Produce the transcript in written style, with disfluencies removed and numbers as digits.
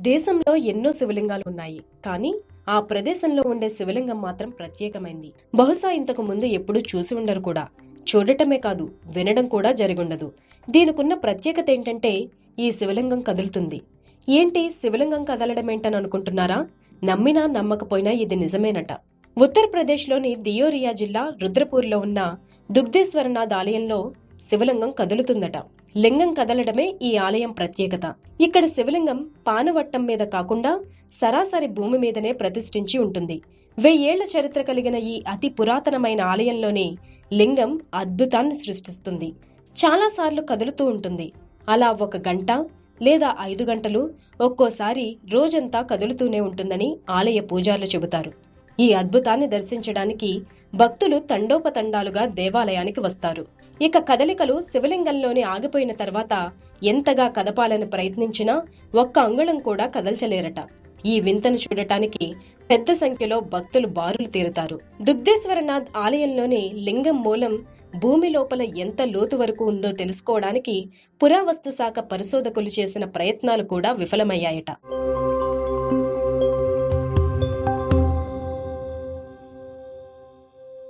దేశంలో ఎన్నో శివలింగాలు ఉన్నాయి, కానీ ఆ ప్రదేశంలో ఉండే శివలింగం మాత్రం ప్రత్యేకమైంది. బహుశా ఇంతకు ముందు ఎప్పుడూ చూసి ఉండరు కూడా. చూడటమే కాదు, వినడం కూడా జరిగుండదు. దీనికున్న ప్రత్యేకత ఏంటంటే ఈ శివలింగం కదులుతుంది. ఏంటి శివలింగం కదలడమేంటని అనుకుంటున్నారా? నమ్మినా నమ్మకపోయినా ఇది నిజమేనట. ఉత్తరప్రదేశ్లోని దియోరియా జిల్లా రుద్రపూర్లో ఉన్న దుగ్ధేశ్వరనాథ్ ఆలయంలో శివలింగం కదులుతుందట. లింగం కదలడమే ఈ ఆలయం ప్రత్యేకత. ఇక్కడ శివలింగం పానవట్టం మీద కాకుండా సరాసరి భూమి మీదనే ప్రతిష్ఠించి ఉంటుంది. 1000 ఏళ్ల చరిత్ర కలిగిన ఈ అతి పురాతనమైన ఆలయంలోని లింగం అద్భుతాన్ని సృష్టిస్తుంది. చాలాసార్లు కదులుతూ ఉంటుంది. అలా 1 గంట లేదా 5 గంటలు, ఒక్కోసారి రోజంతా కదులుతూనే ఉంటుందని ఆలయ పూజారులు చెబుతారు. ఈ అద్భుతాన్ని దర్శించడానికి భక్తులు తండోపతండాలుగా దేవాలయానికి వస్తారు. ఇక కదలికలు శివలింగంలోనే ఆగిపోయిన తర్వాత ఎంతగా కదపాలని ప్రయత్నించినా 1 అంగుళం కూడా కదల్చలేరట. ఈ వింతను చూడటానికి పెద్ద సంఖ్యలో భక్తులు బారులు తీరుతారు. దుగ్ధేశ్వరనాథ్ ఆలయంలోని లింగం మూలం భూమి లోపల ఎంత లోతు వరకు ఉందో తెలుసుకోవడానికి పురావస్తు శాఖ పరిశోధకులు చేసిన ప్రయత్నాలు కూడా విఫలమయ్యాయట.